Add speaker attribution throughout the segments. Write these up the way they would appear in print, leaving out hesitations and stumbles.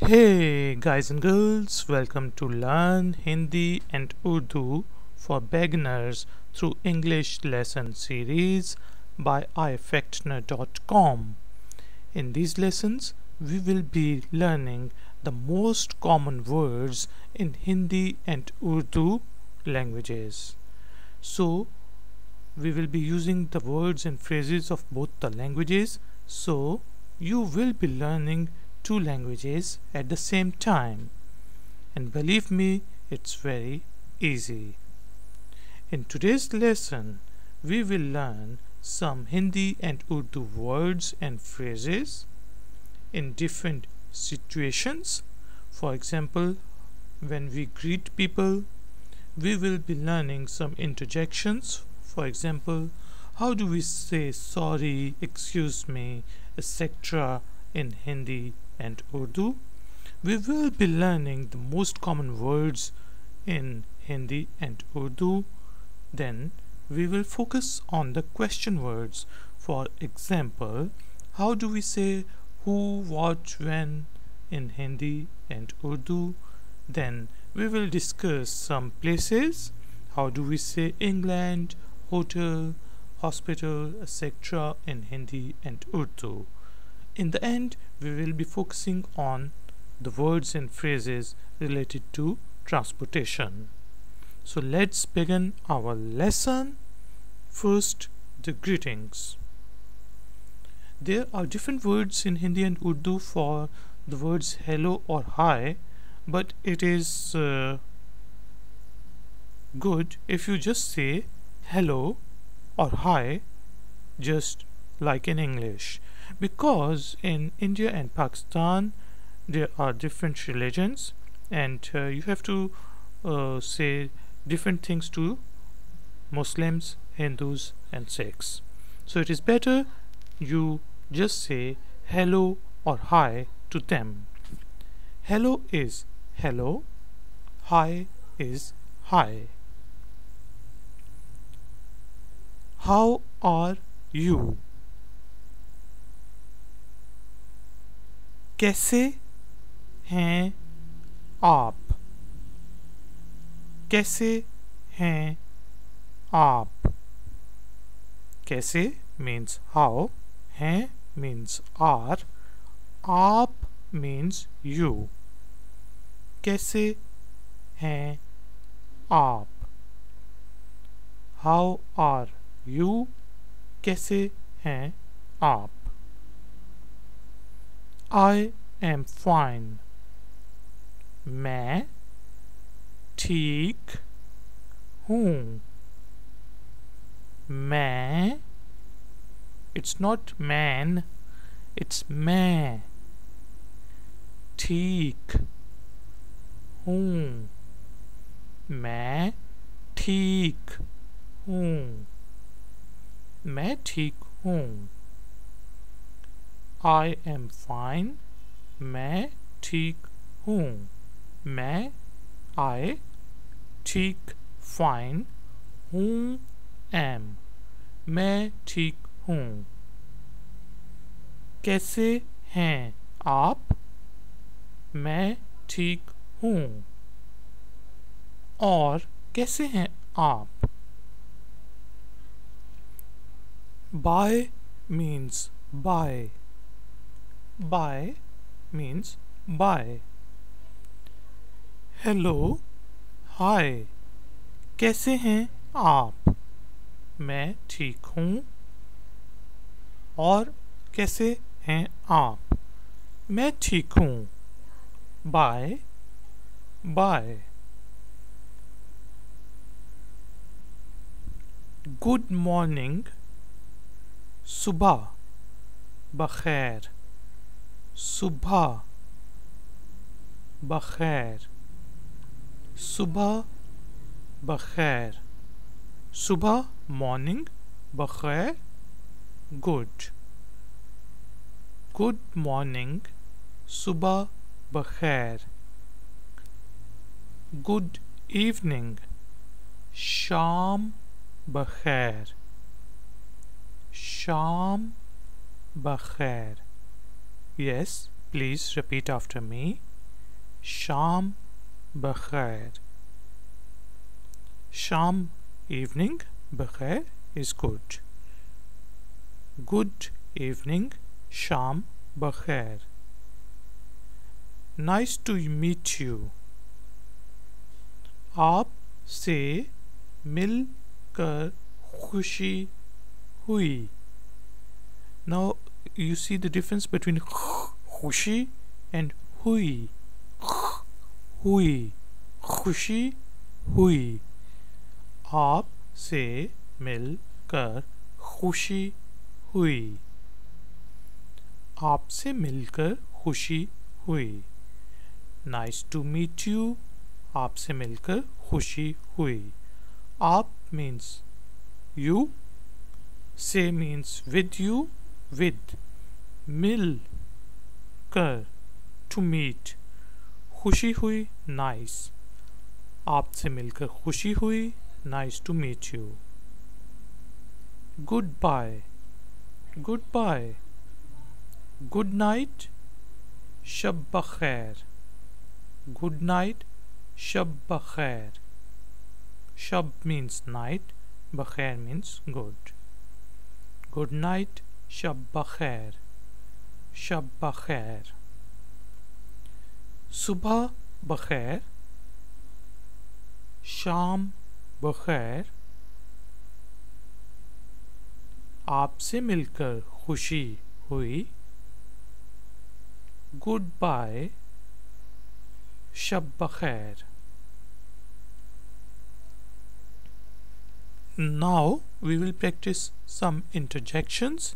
Speaker 1: Hey guys and girls, welcome to Learn Hindi and Urdu for Beginners through English Lesson Series by ifactner.com. In these lessons, we will be learning the most common words in Hindi and Urdu languages. So, we will be using the words and phrases of both the languages, so you will be learning two languages at the same time, and believe me, it's very easy. In today's lesson we will learn some Hindi and Urdu words and phrases in different situations. For example, when we greet people, we will be learning some interjections. For example, how do we say sorry, excuse me, etc. in Hindi and Urdu. We will be learning the most common words in Hindi and Urdu. Then we will focus on the question words. For example, how do we say who, what, when in Hindi and Urdu. Then we will discuss some places. How do we say England, hotel, hospital, etc. in Hindi and Urdu. In the end, we will be focusing on the words and phrases related to transportation. So let's begin our lesson. First, the greetings. There are different words in Hindi and Urdu for the words hello or hi, but it is good if you just say hello or hi, just like in English. Because in India and Pakistan there are different religions, and you have to say different things to Muslims, Hindus and Sikhs. So it is better you just say hello or hi to them. Hello is hello, hi is hi. How are you? कैसे हैं आप? कैसे हैं आप? कैसे means how, हैं means are, आप means you. कैसे हैं आप? How are you? कैसे हैं आप? I am fine. मैं ठीक हूँ. मैं, it's not man, it's मैं. ठीक हूँ. मैं ठीक हूँ. मैं ठीक हूँ. I am fine. मैं ठीक हूँ. मैं I ठीक fine हूँ am मैं ठीक हूँ. कैसे हैं आप? मैं ठीक हूँ. और कैसे हैं आप? Bye means bye. Bye means bye. Hello, hi, कैसे हैं आप? मैं ठीक हूँ. और कैसे हैं आप? मैं ठीक हूँ. Bye, bye. Good morning, सुबह बखैर. सुबह बखैर. सुबह बखैर. सुबह morning, बखैर good. Good morning, सुबह बखैर. Good evening, शाम बखैर. शाम बखैर. Yes, please repeat after me. Sham bakhair. Sham, evening. Bakhair is good. Good evening. Sham bakhair. Nice to meet you. आप से मिल कर खुशी हुई. Now you see the difference between खुशी and हुई. हुई, खुशी हुई. आप से मिल कर खुशी हुई. आपसे मिलकर खुशी हुई. Nice to meet you. आपसे मिलकर खुशी हुई. आप means you. Say means with you. With. मिल कर to meet. खुशी हुई nice. आपसे मिलकर खुशी हुई. Nice to meet you. Goodbye. Goodbye. Good night. Shab bakhair. Good night. Shab bakhair. Shab means night. Bakhair means good. Good night. Shab bakhair. Shab bakhair. Subha bakhair. Sham bakhair. आपसे मिलकर खुशी हुई. Goodbye. Shab bakhair. Now we will practice some interjections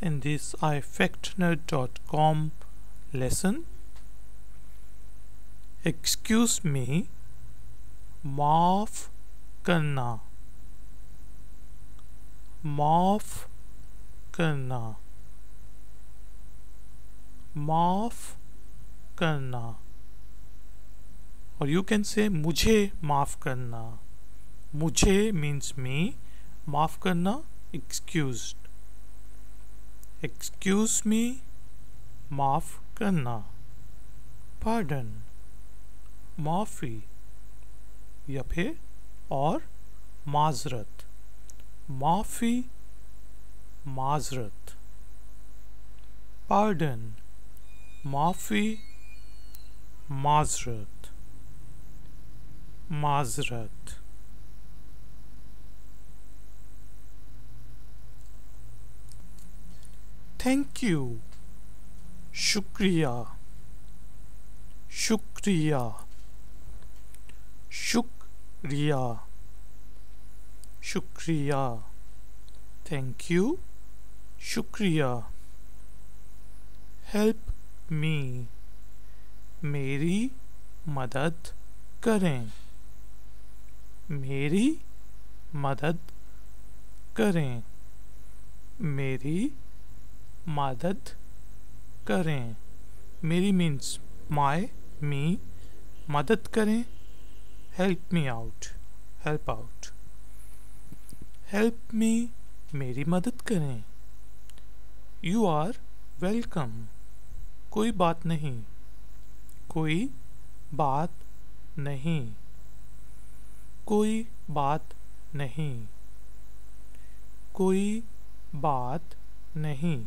Speaker 1: in this ifactner.com lesson. Excuse me. माफ करना. माफ करना. माफ करना. Or you can say मुझे माफ करना. मुझे means me. माफ करना excused. Excuse me. माफ करना. Pardon. माफी या फिर और माजरत. माफी माजरत. Pardon. माफी माजरत. माजरत. Thank you. शुक्रिया. शुक्रिया. शुक्रिया. शुक्रिया. Thank you. शुक्रिया. Help me. मेरी मदद करें. मेरी मदद करें. मेरी मदद करें. मेरी means my, me. मदद करें help me out. Help out. Help me. मेरी मदद करें. You are welcome. कोई बात नहीं. कोई बात नहीं. कोई बात नहीं. कोई बात नहीं.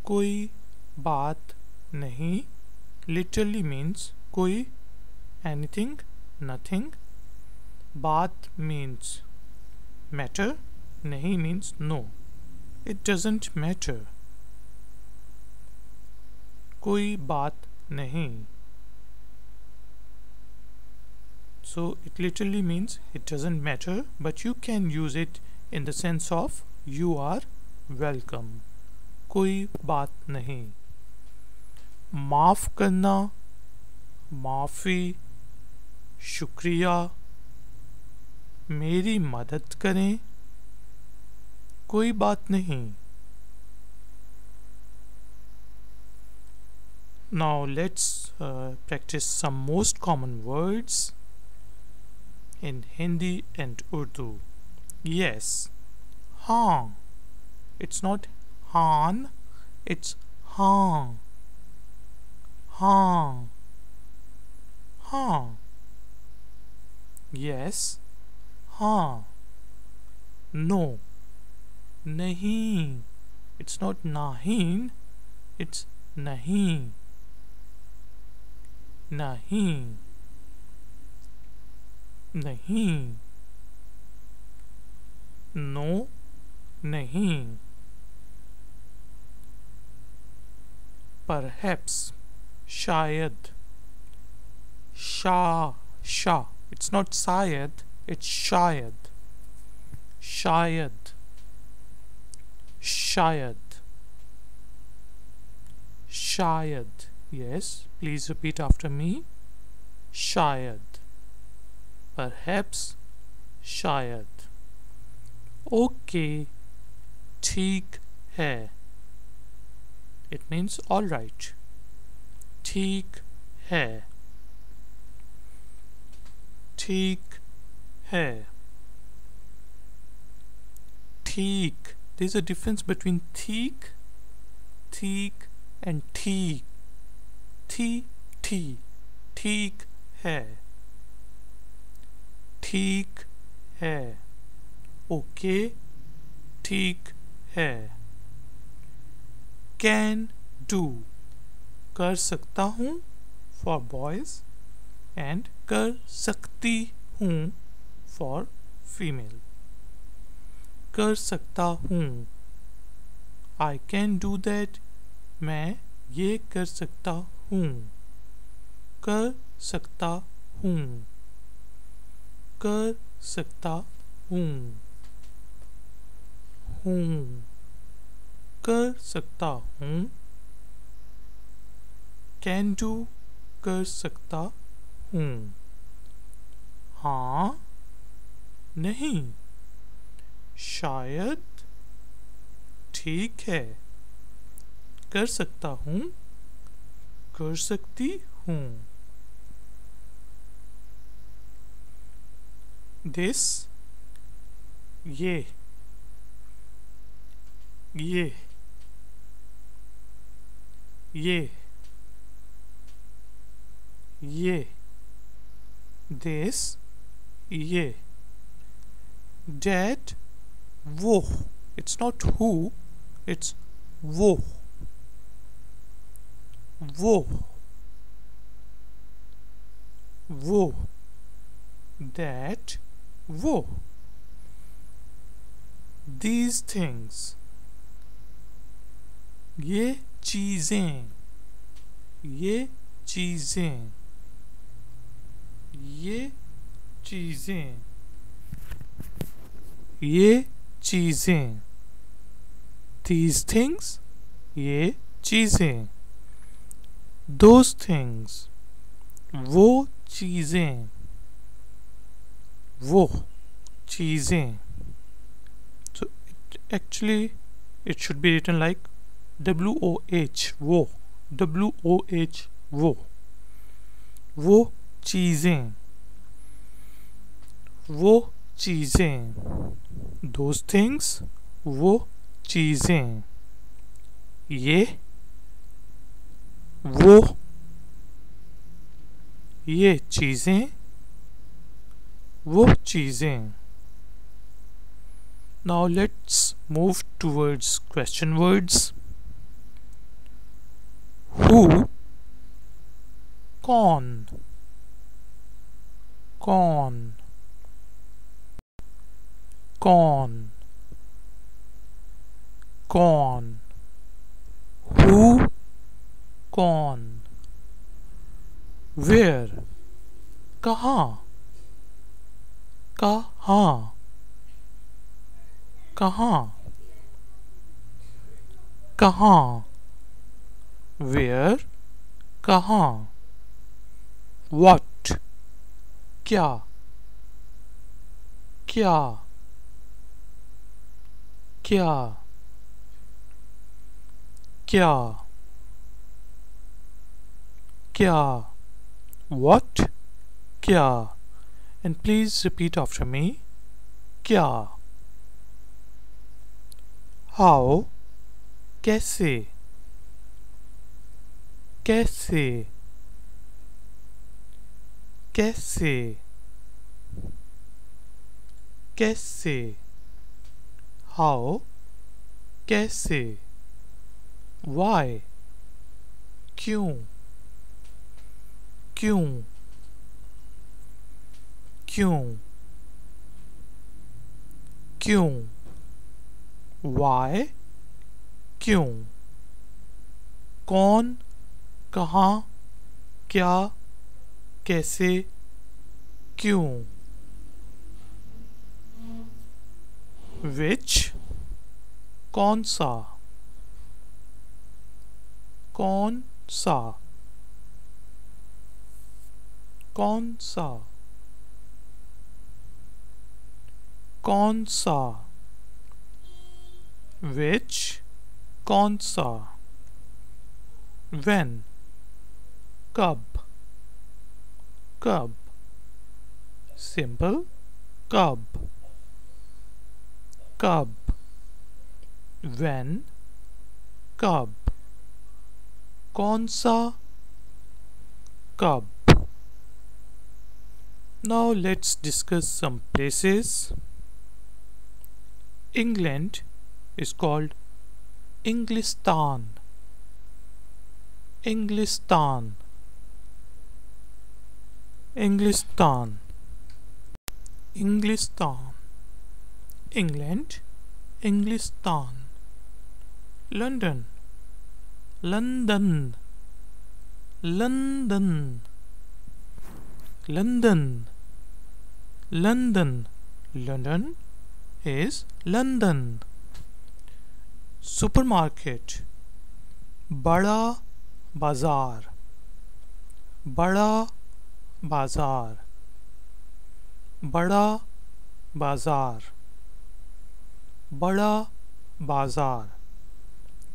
Speaker 1: कोई बात नहीं literally means कोई, anything, nothing. बात means matter. नहीं means no. It doesn't matter. कोई बात नहीं. So it literally means it doesn't matter, but you can use it in the sense of you are welcome. कोई बात नहीं. माफ करना, माफी, शुक्रिया. मेरी मदद करें, कोई बात नहीं. Now let's practice some most common words in Hindi and Urdu. Yes. हाँ. It's not haan, it's हाँ. हाँ हाँ. Yes, हाँ. No, नहीं. It's not nahin, it's nahi. Nahi. Nahi. No, नहीं. Perhaps, शायद. शा. It's not शायद, it's शायद. शायद. शायद. शायद. Yes, please repeat after me. शायद. Perhaps, शायद. Okay, ठीक है. It means all right. ठीक है. ठीक है. ठीक. There's a difference between ठीक and ठीक. ठीक है. ठीक है. Okay, ठीक है. Can do, कर सकता हूँ for boys, and कर सकती हूँ for female. कर सकता हूँ. I can do that. मैं ये कर सकता हूँ. कर सकता हूँ. कर सकता हूँ. कर सकता हूँ. Can do, कर सकता हूँ. हाँ, नहीं. शायद, ठीक है. कर सकता हूँ. कर सकती हूँ. This, ये. This, ये. That, वो. It's not who, it's वो. That, वो. These things, ये चीजें. ये चीजें. These things, ये चीजें. Those things, वो चीजें. So actually it should be written like WOH, वो. WOH, वो चीजें. Those things, वो चीजें. ये चीजें. वो चीजें. Now let's move towards question words. Who, कौन. Who, कौन. Where, कहाँ. Where, कहाँ. What, क्या. What, क्या. And please repeat after me. क्या. How, कैसे. कैसे कैसे कैसे हाउ कैसे वाई क्यों क्यों क्यों क्यों वाई क्यों कौन कहाँ क्या कैसे क्यों which कौन सा कौन सा कौन सा कौन सा which कौन सा when कब कब simple कब कब when कब कौन सा कब Now let's discuss some places. England is called Inglistan. Inglistan. Inglistan. Inglistan. England. Inglistan. London. London. London. London. London. London is London. Supermarket. बड़ा बाजार. बड़ा बाजार. बड़ा बाजार. बड़ा बाजार.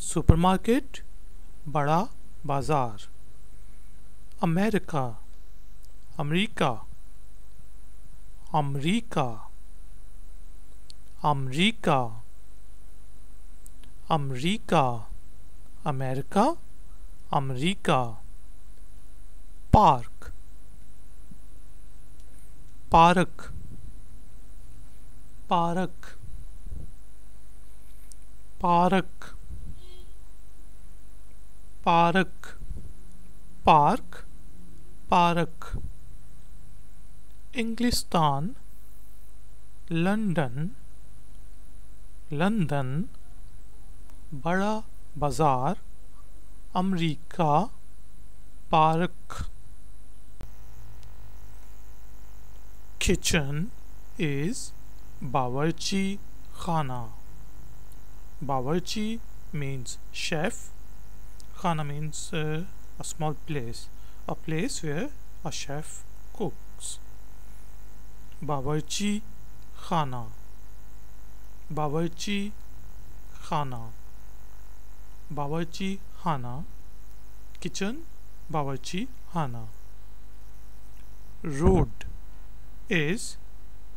Speaker 1: Supermarket. बड़ा बाजार. America. अमरीका. अमरीका. अमरीका. अमरीका. अमेरिका. अमरीका. Park. Park. Park. Park. Park. Park. Park. इंग्लिस्तान. लंदन. लंदन. बड़ा बाजार. अमरीका. पार्क. Kitchen is बावर्ची खाना. बावर्ची means chef. Khana means a small place, a place where a chef cooks. बावर्ची खाना. बावर्ची खाना. बावर्ची खाना. Kitchen. बावर्ची खाना. Road is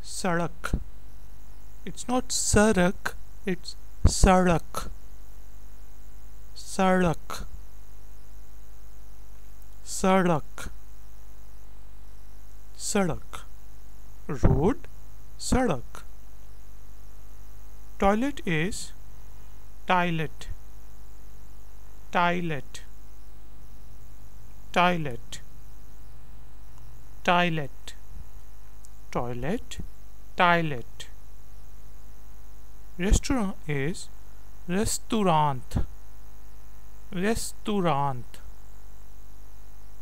Speaker 1: सड़क. It's not सड़क, it's सड़क. सड़क. सड़क. सड़क. Road. सड़क. Toilet is toilet. Toilet. Toilet. Toilet. Toilet. Toilet. Restaurant is restaurant. Restaurant.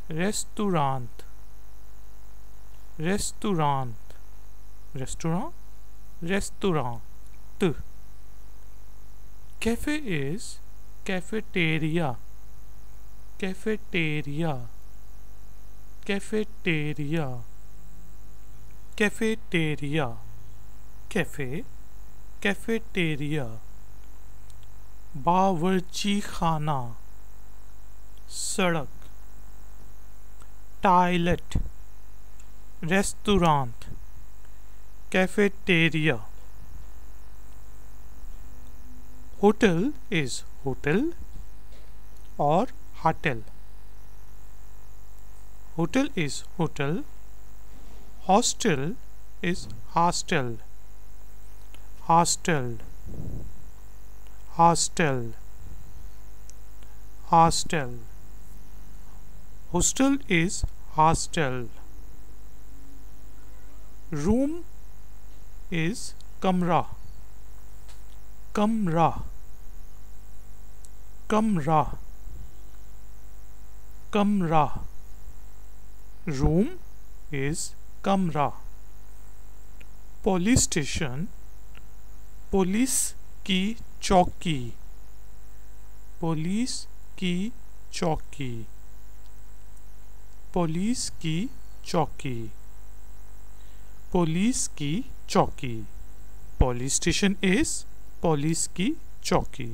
Speaker 1: Restaurant. Restaurant. Restaurant. Restaurant. Cafe is cafeteria. Cafeteria. Cafeteria. Cafeteria. Cafe. Cafeteria. बावर्ची खाना. सड़क. Toilet. Restaurant. Cafeteria. Hotel is hotel or hotel. Hotel is hotel. Hostel is hostel. Hostel. Hostel. Hostel. Hostel is hostel. Room is kamra. Kamra. Kamra. Kamra. Room is kamra. Police station. Police की चौकी. Police की चौकी. Police की चौकी. Police की चौकी. Police station is police की चौकी.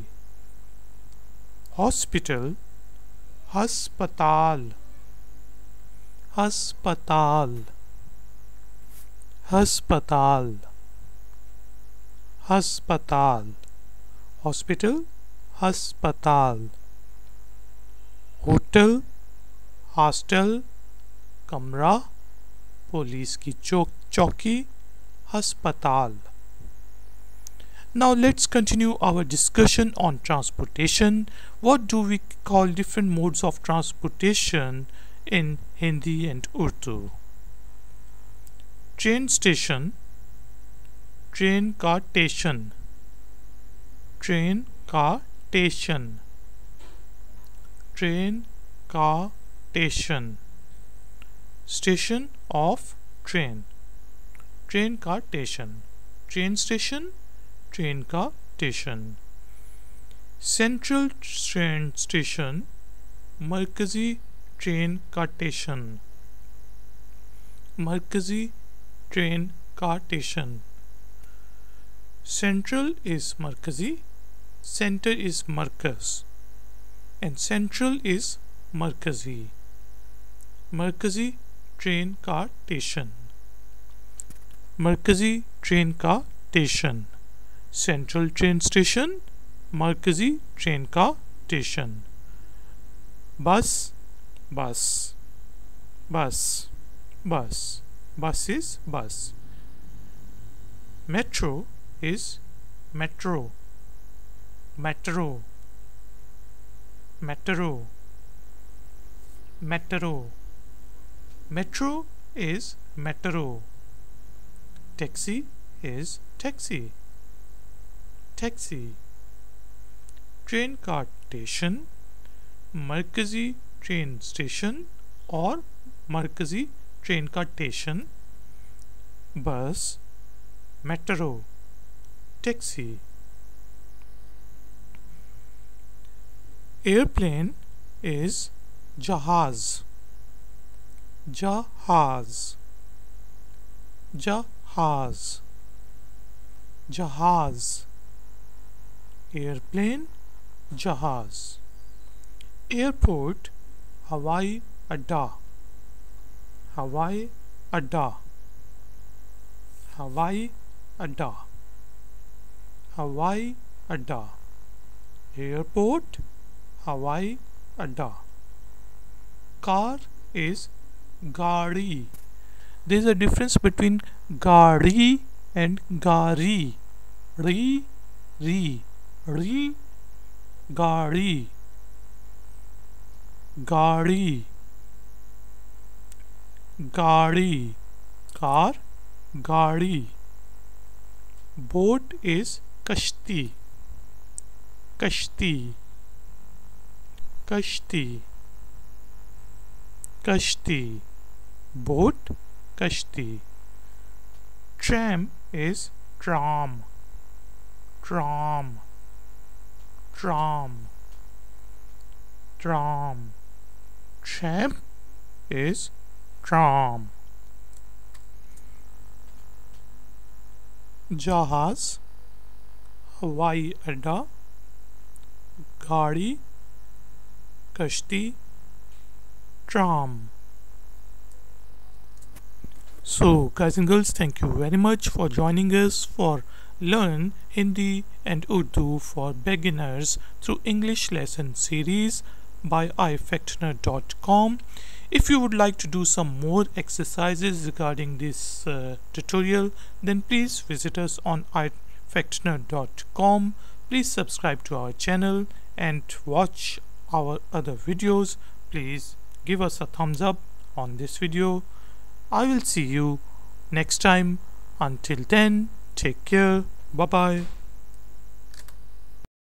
Speaker 1: Hospital, अस्पताल. अस्पताल. अस्पताल. अस्पताल. Hospital, अस्पताल. होटल, हॉस्टल, कमरा, पुलिस की चौकी, अस्पताल. Now let's continue our discussion on transportation. What do we call different modes of transportation in Hindi and Urdu? Train station, train का स्टेशन. ट्रेन का स्टेशन. ट्रेन का station. Station of train. Train का station. Train station. Train का station. Central train station, मरकजी train का station. मरकजी train का station. Central is Markazi, center is Markaz, and central is Markazi. Markazi train का station. Markazi train का station. Central train station, Markazi train का station. Bus, bus, bus, bus. Bus is bus. Metro is metro. Metro. Metro. Metro. Metro is metro. Taxi is taxi. Taxi. Train का station, मरकजी train station और मरकजी train का station. बस, metro, taxi. Airplane is jahaz. Jahaz. Jahaz. Jahaz. Airplane, jahaz. Airport, हवाई अड्डा. हवाई अड्डा. हवाई अड्डा. हवाई अड्डा. Airport, हवाई अड्डा. Car is गाड़ी. There is a difference between गाड़ी and गाड़ी. री, री, री, गाड़ी. गाड़ी. गाड़ी. Car, गाड़ी. Boat is कश्ती. कश्ती. कश्ती. कश्ती. Boat, कश्ती. Tram is tram. Tram. Tram. Tram. Tram is tram. जहाज, हवाई अड्डा, गाड़ी, कश्ती, tram. So guys and girls, thank you very much for joining us for Learn Hindi and Urdu for Beginners through English lesson series by ifactner.com. If you would like to do some more exercises regarding this tutorial, then please visit us on ifactner.com. Please subscribe to our channel and watch our other videos. Please give us a thumbs up on this video. I will see you next time. Until then, take care. Bye bye.